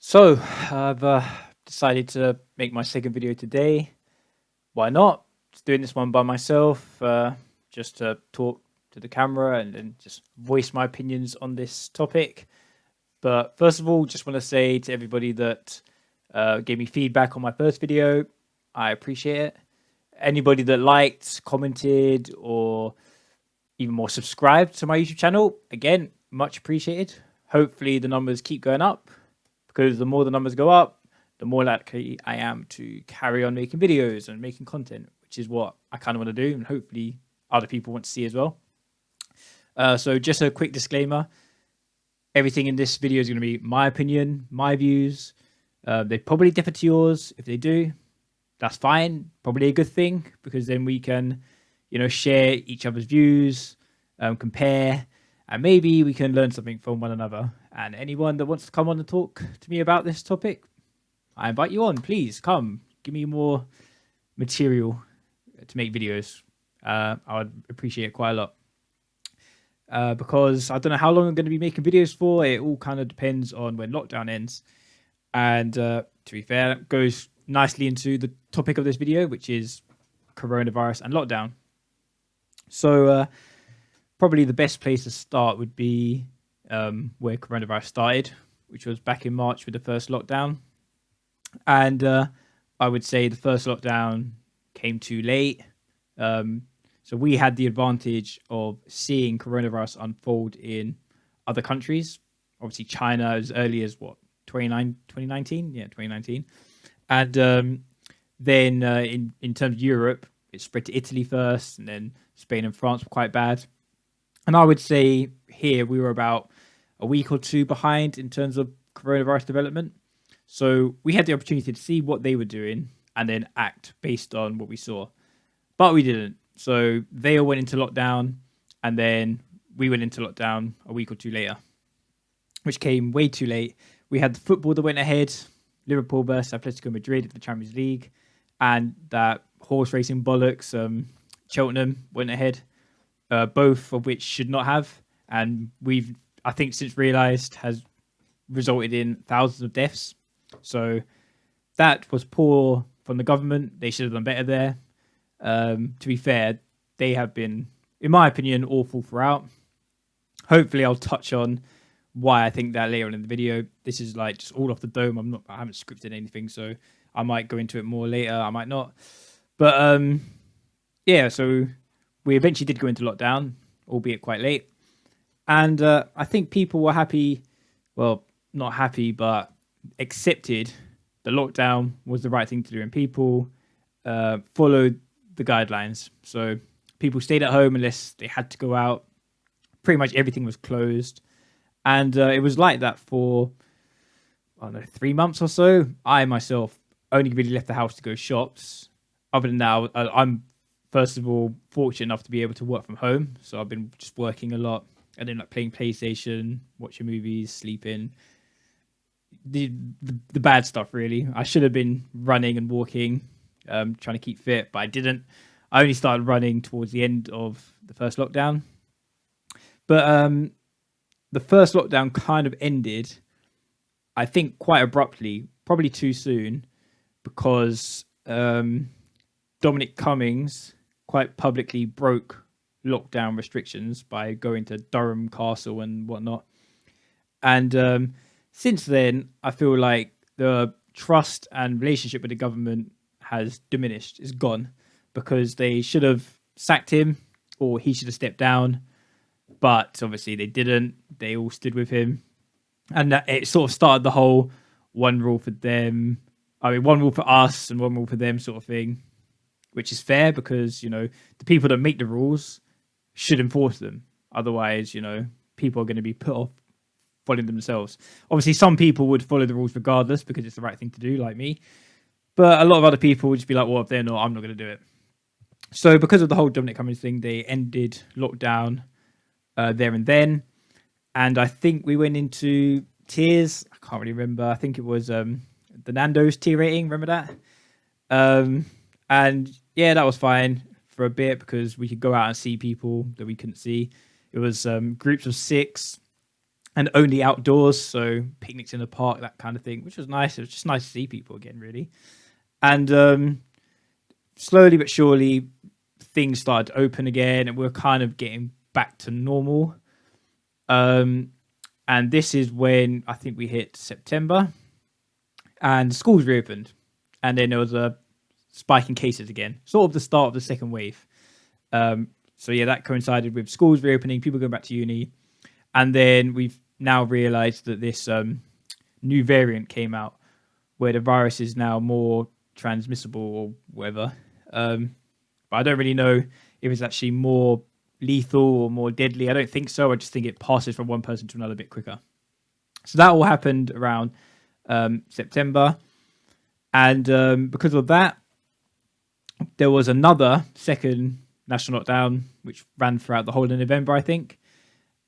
So, I've decided to make my second video today. Why not? Just doing this one by myself, just to talk to the camera and then just voice my opinions on this topic. But first of all, just want to say to everybody that gave me feedback on my first video, I appreciate it. Anybody that liked, commented, or even more subscribed to my YouTube channel, again, much appreciated. Hopefully the numbers keep going up, because the more the numbers go up, the more likely I am to carry on making videos and making content, which is what I kind of want to do, and hopefully other people want to see as well. So just a quick disclaimer. Everything in this video is going to be my opinion, my views. They probably differ to yours. If they do, that's fine. Probably a good thing, because then we can, share each other's views, compare, and maybe we can learn something from one another. And anyone that wants to come on and talk to me about this topic, I invite you on. Please come. Give me more material to make videos. I would appreciate it quite a lot. Because I don't know how long I'm going to be making videos for. It all kind of depends on when lockdown ends. And to be fair, that goes nicely into the topic of this video, which is coronavirus and lockdown. So probably the best place to start would be where coronavirus started, which was back in March with the first lockdown. And I would say the first lockdown came too late. So we had the advantage of seeing coronavirus unfold in other countries. Obviously, China as early as 2019? Yeah, 2019. And then in terms of Europe, it spread to Italy first, and then Spain and France were quite bad. And I would say here we were about a week or two behind in terms of coronavirus development. So we had the opportunity to see what they were doing and then act based on what we saw. But we didn't. So they all went into lockdown, and then we went into lockdown a week or two later, which came way too late. We had the football that went ahead, Liverpool versus Atletico Madrid at the Champions League, and that horse racing bollocks, Cheltenham went ahead, both of which should not have. And we've, I think, since realised has resulted in thousands of deaths. So that was poor from the government. They should have done better there. To be fair, they have been, in my opinion, awful throughout. Hopefully I'll touch on why I think that later on in the video. This is like just all off the dome. I haven't scripted anything, so I might go into it more later. I might not. But yeah, so we eventually did go into lockdown, albeit quite late. And I think people were happy, well, not happy, but accepted the lockdown was the right thing to do. And people followed the guidelines. So people stayed at home unless they had to go out. Pretty much everything was closed. And it was like that for, I don't know, 3 months or so. I myself only really left the house to go shops. Other than that, I'm first of all fortunate enough to be able to work from home. So I've been just working a lot and then like playing PlayStation, watching movies, sleeping. The bad stuff, really. I should have been running and walking, trying to keep fit, but I didn't. I only started running towards the end of the first lockdown. But the first lockdown kind of ended, I think, quite abruptly, probably too soon, because Dominic Cummings quite publicly broke lockdown restrictions by going to Durham Castle and whatnot. And since then, I feel like the trust and relationship with the government has diminished, is gone, because they should have sacked him or he should have stepped down. But obviously they didn't. They all stood with him. And it sort of started the whole one rule for them. I mean, one rule for us and one rule for them sort of thing, which is fair because, the people that make the rules should enforce them. Otherwise, people are going to be put off following themselves. Obviously, some people would follow the rules regardless because it's the right thing to do, like me. But a lot of other people would just be like, well, if they're not, I'm not going to do it. So because of the whole Dominic Cummings thing, they ended lockdown there and then. And I think we went into tiers. I can't really remember. I think it was the Nando's tier rating. Remember that? And yeah, that was fine for a bit because we could go out and see people that we couldn't see. It was groups of 6. and only outdoors, so picnics in the park, that kind of thing, which was nice. It was just nice to see people again, really. And slowly but surely, things started to open again, and we are kind of getting back to normal. And this is when I think we hit September, and schools reopened, and then there was a spike in cases again, sort of the start of the second wave. So yeah, that coincided with schools reopening, people going back to uni, and then we've now realised that this new variant came out, where the virus is now more transmissible or whatever. But I don't really know if it's actually more lethal or more deadly. I don't think so. I just think it passes from one person to another a bit quicker. So that all happened around September. And because of that, there was another second national lockdown, which ran throughout the whole of November, I think.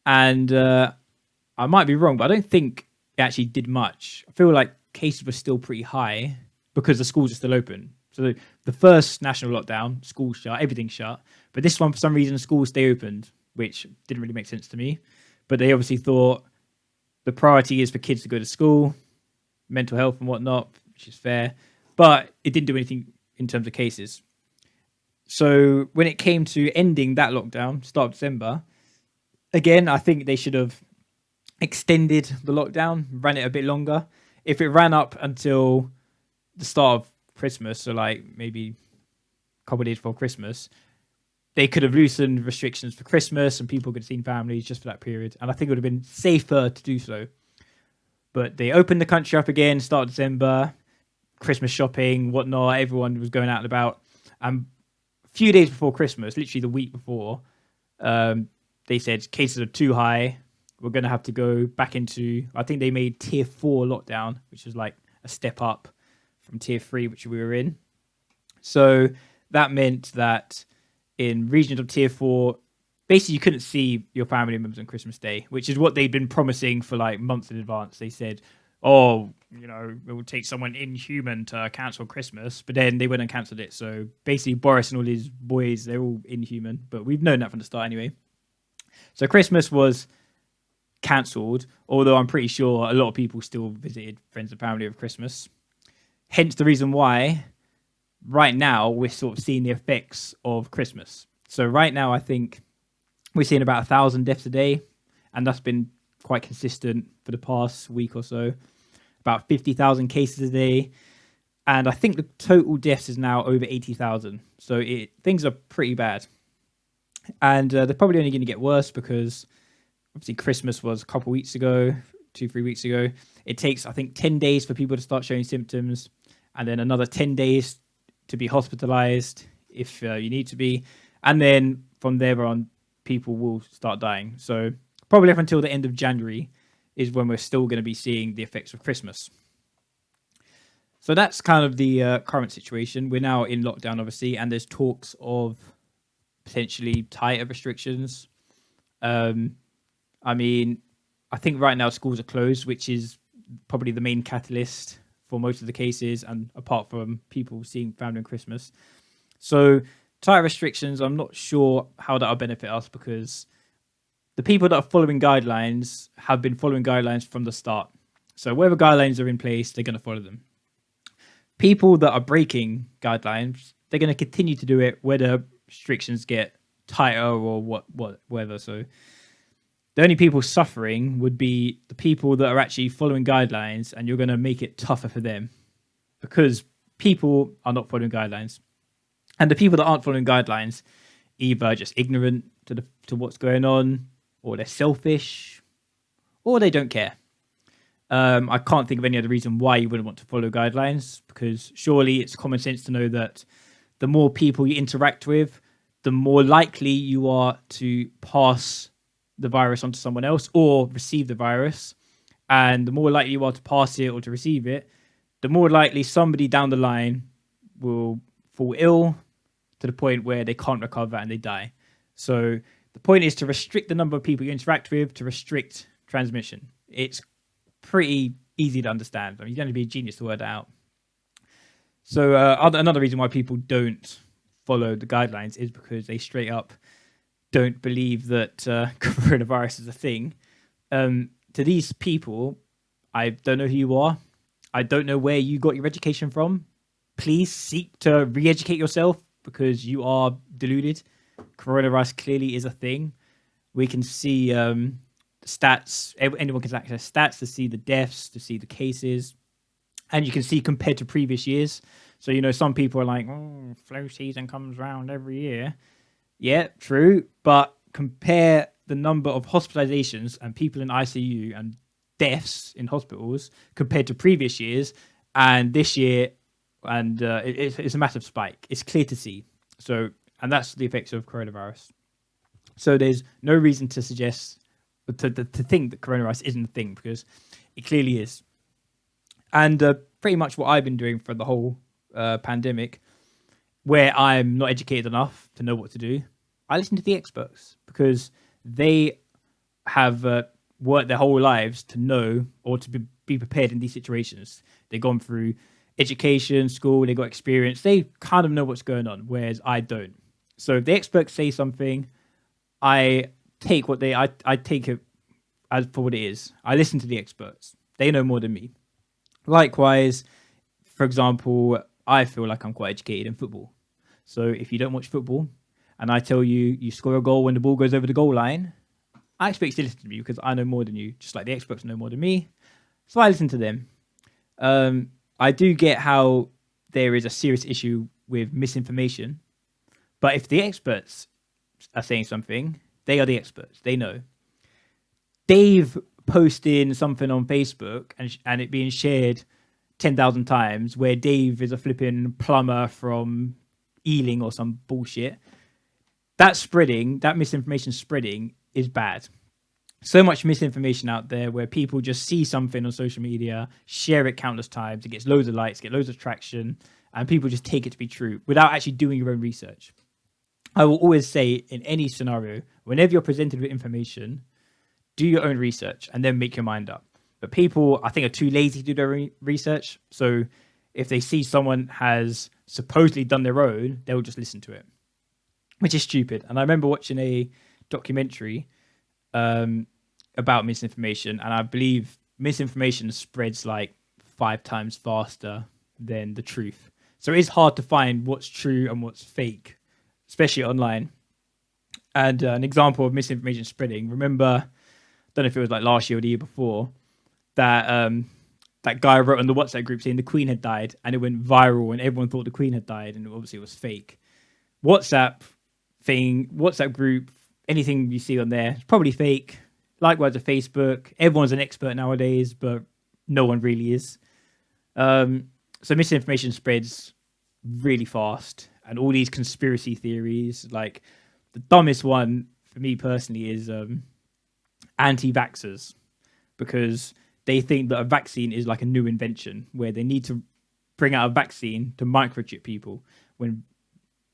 And I might be wrong, but I don't think it actually did much. I feel like cases were still pretty high because the schools are still open. So the first national lockdown, schools shut, everything shut. But this one, for some reason, schools stay opened, which didn't really make sense to me. But they obviously thought the priority is for kids to go to school, mental health and whatnot, which is fair. But it didn't do anything in terms of cases. So when it came to ending that lockdown, start of December, again, I think they should have extended the lockdown, ran it a bit longer. If it ran up until the start of Christmas, so like maybe a couple of days before Christmas, they could have loosened restrictions for Christmas and people could have seen families just for that period. And I think it would have been safer to do so. But they opened the country up again, start of December, Christmas shopping, whatnot. Everyone was going out and about. And a few days before Christmas, literally the week before, they said cases are too high. We're going to have to go back into, I think they made tier 4 lockdown, which was like a step up from tier 3, which we were in. So that meant that in regions of tier 4, basically you couldn't see your family members on Christmas Day, which is what they'd been promising for like months in advance. They said, oh, you know, it would take someone inhuman to cancel Christmas, but then they went and cancelled it. So basically Boris and all his boys, they're all inhuman, but we've known that from the start anyway. So Christmas was cancelled, although I'm pretty sure a lot of people still visited friends and family over Christmas. Hence the reason why right now we're sort of seeing the effects of Christmas. So right now I think we're seeing about 1,000 deaths a day, and that's been quite consistent for the past week or so. About 50,000 cases a day, and I think the total deaths is now over 80,000. So things are pretty bad. And they're probably only going to get worse because obviously Christmas was a couple weeks ago, 2-3 weeks ago. It takes, I think, 10 days for people to start showing symptoms, and then another 10 days to be hospitalized if you need to be. And then from there on, people will start dying. So probably up until the end of January is when we're still going to be seeing the effects of Christmas. So that's kind of the current situation. We're now in lockdown, obviously, and there's talks of potentially tighter restrictions. I mean, I think right now schools are closed, which is probably the main catalyst for most of the cases, and apart from people seeing family on Christmas. So tighter restrictions, I'm not sure how that will benefit us, because the people that are following guidelines have been following guidelines from the start. So whatever guidelines are in place, they're going to follow them. People that are breaking guidelines, they're going to continue to do it whether restrictions get tighter or whatever. So the only people suffering would be the people that are actually following guidelines, and you're going to make it tougher for them because people are not following guidelines. And the people that aren't following guidelines, either just ignorant to what's going on, or they're selfish, or they don't care. I can't think of any other reason why you wouldn't want to follow guidelines, because surely it's common sense to know that the more people you interact with, the more likely you are to pass the virus onto someone else or receive the virus. And the more likely you are to pass it or to receive it, the more likely somebody down the line will fall ill to the point where they can't recover and they die. So the point is to restrict the number of people you interact with, to restrict transmission. It's pretty easy to understand. I mean, you don't have to be a genius to work that out. So another reason why people don't follow the guidelines is because they straight up don't believe that coronavirus is a thing. to these people, I don't know who you are. I don't know where you got your education from. Please seek to re-educate yourself because you are deluded. Coronavirus clearly is a thing. We can see stats. Anyone can access stats to see the deaths, to see the cases, and you can see compared to previous years. So, you know, some people are like, oh, flu season comes around every year. Yeah, true. But compare the number of hospitalizations and people in ICU and deaths in hospitals compared to previous years and this year. And it's a massive spike. It's clear to see. So, and that's the effects of coronavirus. So there's no reason to suggest, to think that coronavirus isn't a thing because it clearly is. And pretty much what I've been doing for the whole pandemic, where I'm not educated enough to know what to do, I listen to the experts because they have worked their whole lives to know or to be prepared in these situations. They've gone through education, school, they got experience. They kind of know what's going on, whereas I don't. So if the experts say something, I take it as for what it is. I listen to the experts. They know more than me. Likewise, for example, I feel like I'm quite educated in football. So if you don't watch football and I tell you you score a goal when the ball goes over the goal line, I expect you to listen to me because I know more than you, just like the experts know more than me. So I listen to them. I do get how there is a serious issue with misinformation, but if the experts are saying something, they are the experts. They know. Dave posting something on Facebook and it being shared 10,000 times where Dave is a flipping plumber from Ealing or some bullshit. That misinformation spreading is bad. So much misinformation out there where people just see something on social media, share it countless times, it gets loads of likes, get loads of traction, and people just take it to be true without actually doing your own research. I will always say in any scenario, whenever you're presented with information, do your own research and then make your mind up. But people, I think, are too lazy to do their research. So if they see someone has supposedly done their own, they'll just listen to it, which is stupid. And I remember watching a documentary about misinformation, and I believe misinformation spreads like 5 times faster than the truth. So it is hard to find what's true and what's fake, especially online. And an example of misinformation spreading, remember, I don't know if it was like last year or the year before, that that guy wrote on the WhatsApp group saying the Queen had died, and it went viral and everyone thought the Queen had died, and obviously it was fake. WhatsApp group, anything you see on there, it's probably fake. Likewise, with Facebook, everyone's an expert nowadays, but no one really is. So misinformation spreads really fast, and all these conspiracy theories, like the dumbest one for me personally is anti-vaxxers, because they think that a vaccine is like a new invention where they need to bring out a vaccine to microchip people. When,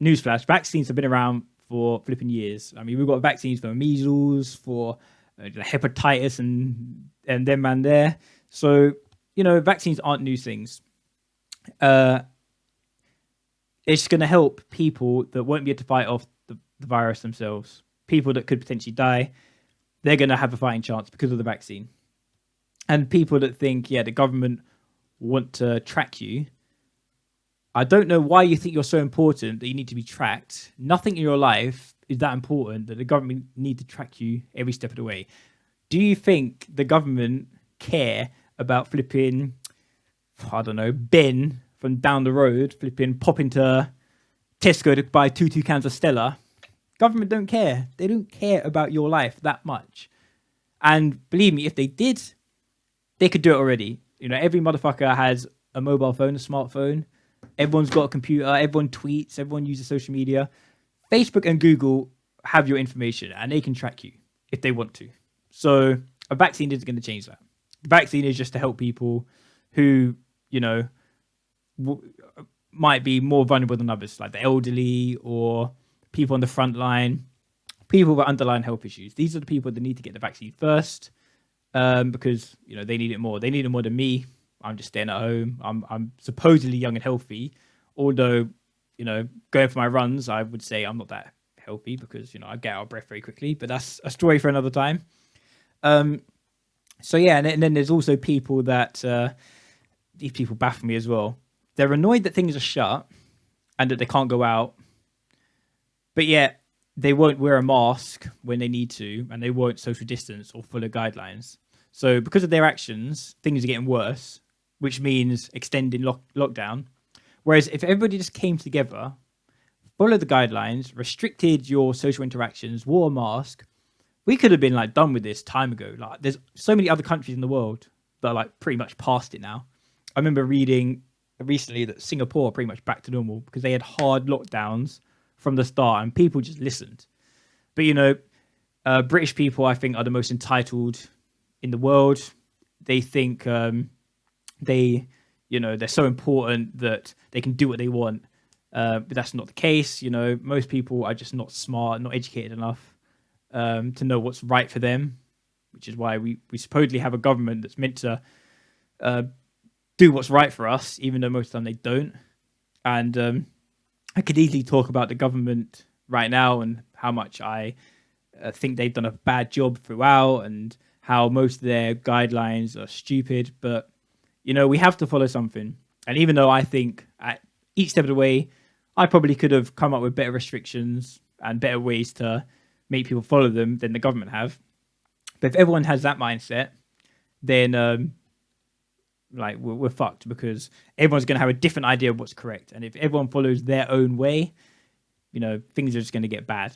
newsflash, vaccines have been around for flipping years. I mean, we've got vaccines for measles, for hepatitis and them and there. So, you know, vaccines aren't new things. It's going to help people that won't be able to fight off the virus themselves. People that could potentially die, they're going to have a fighting chance because of the vaccine. And people that think, yeah, the government want to track you, I don't know why you think you're so important that you need to be tracked. Nothing in your life is that important that the government need to track you every step of the way. Do you think the government care about flipping, I don't know, Ben from down the road, flipping pop into Tesco to buy two cans of Stella? Government don't care. They don't care about your life that much. And believe me, if they did, they could do it already. You know, every motherfucker has a mobile phone, a smartphone. Everyone's got a computer. Everyone tweets. Everyone uses social media. Facebook and Google have your information and they can track you if they want to. So a vaccine isn't going to change that. The vaccine is just to help people who, you know, might be more vulnerable than others, like the elderly or people on the front line, people with underlying health issues. These are the people that need to get the vaccine first. Because, you know, they need it more. They need it more than me. I'm just staying at home. I'm supposedly young and healthy, although, you know, going for my runs, I would say I'm not that healthy because, you know, I get out of breath very quickly, but that's a story for another time. So yeah, and then there's also people that these people baffle me as well. They're annoyed that things are shut and that they can't go out, but yet they won't wear a mask when they need to, and they won't social distance or follow guidelines. So because of their actions, things are getting worse, which means extending lockdown. Whereas if everybody just came together, followed the guidelines, restricted your social interactions, wore a mask, we could have been like done with this time ago. Like there's so many other countries in the world that are like pretty much past it now. I remember reading recently that Singapore are pretty much back to normal because they had hard lockdowns from the start and people just listened. But British people, I think, are the most entitled in the world. They think they're so important that they can do what they want. But that's not the case. Most people are just not smart, not educated enough to know what's right for them, which is why we supposedly have a government that's meant to do what's right for us, even though most of the time they don't. And I could easily talk about the government right now and how much I think they've done a bad job throughout and how most of their guidelines are stupid. But, we have to follow something. And even though I think at each step of the way, I probably could have come up with better restrictions and better ways to make people follow them than the government have. But if everyone has that mindset, then we're fucked because everyone's going to have a different idea of what's correct. And if everyone follows their own way, things are just going to get bad.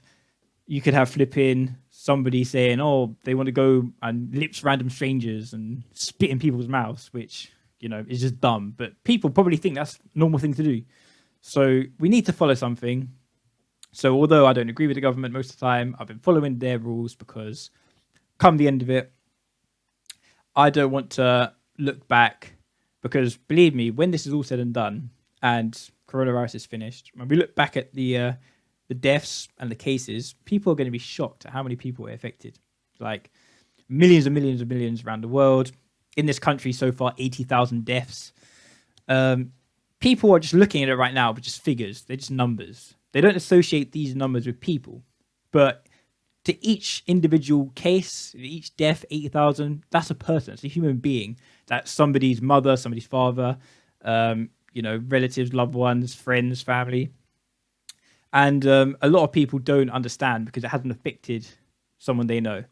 You could have flipping somebody saying, oh, they want to go and lips random strangers and spit in people's mouths, which, is just dumb. But people probably think that's a normal thing to do. So we need to follow something. So although I don't agree with the government most of the time, I've been following their rules because come the end of it, I don't want to look back because believe me, when this is all said and done and coronavirus is finished, when we look back at the deaths and the cases, people are going to be shocked at how many people were affected. Like millions and millions and millions around the world. In this country so far, 80,000 deaths. People are just looking at it right now, but just figures. They're just numbers. They don't associate these numbers with people. But to each individual case, each death, 80,000, that's a person. It's a human being. That's somebody's mother, somebody's father, relatives, loved ones, friends, family. And a lot of people don't understand because it hasn't affected someone they know.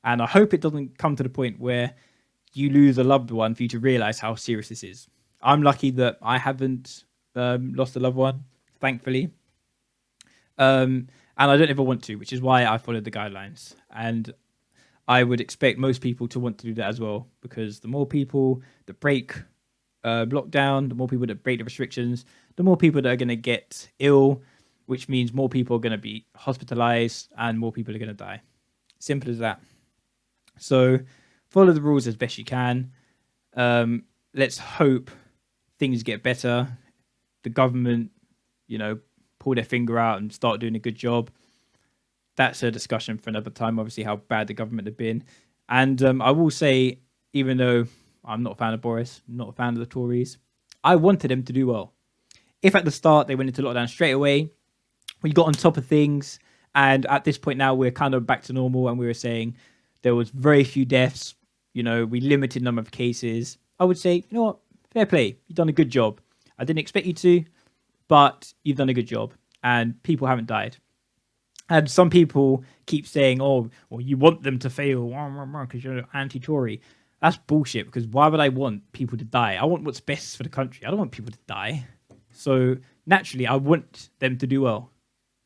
And I hope it doesn't come to the point where you lose a loved one for you to realize how serious this is. I'm lucky that I haven't lost a loved one, thankfully. And I don't ever want to, which is why I followed the guidelines. And I would expect most people to want to do that as well, because the more people that break lockdown, the more people that break the restrictions, the more people that are going to get ill, which means more people are going to be hospitalized and more people are going to die. Simple as that. So follow the rules as best you can. Let's hope things get better. The government, pull their finger out and start doing a good job. That's a discussion for another time, obviously, how bad the government have been. And I will say, even though I'm not a fan of Boris, not a fan of the Tories, I wanted them to do well. If at the start they went into lockdown straight away, we got on top of things, and at this point now we're kind of back to normal, and we were saying there was very few deaths, we limited number of cases, I would say, you know what, fair play, you've done a good job. I didn't expect you to, but you've done a good job, and people haven't died. And some people keep saying, oh, well, you want them to fail because you're anti-Tory. That's bullshit, because why would I want people to die? I want what's best for the country. I don't want people to die. So naturally, I want them to do well.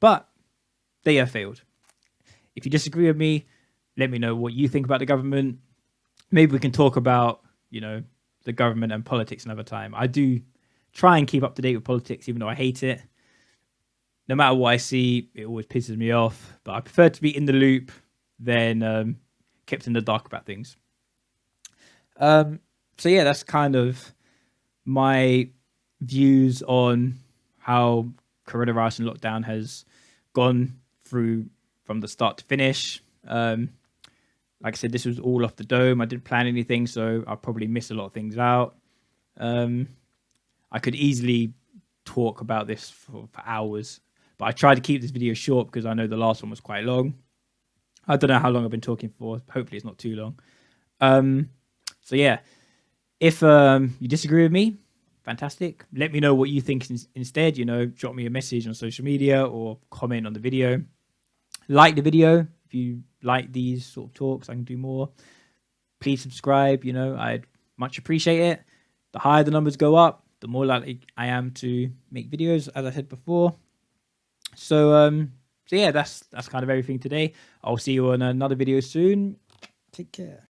But they have failed. If you disagree with me, let me know what you think about the government. Maybe we can talk about, the government and politics another time. I do try and keep up to date with politics, even though I hate it. No matter what I see, it always pisses me off. But I prefer to be in the loop than kept in the dark about things. So yeah, that's kind of my views on how coronavirus and lockdown has gone through from the start to finish. Like I said, this was all off the dome. I didn't plan anything, so I'll probably miss a lot of things out. I could easily talk about this for hours, but I tried to keep this video short because I know the last one was quite long. I don't know how long I've been talking for. Hopefully it's not too long. So yeah, if you disagree with me, fantastic. Let me know what you think instead. Drop me a message on social media or comment on the video. Like the video if you like these sort of talks. I can do more. Please subscribe. I'd much appreciate it. The higher the numbers go up, the more likely I am to make videos, as I said before. So yeah, that's kind of everything today. I'll see you on another video soon. Take care.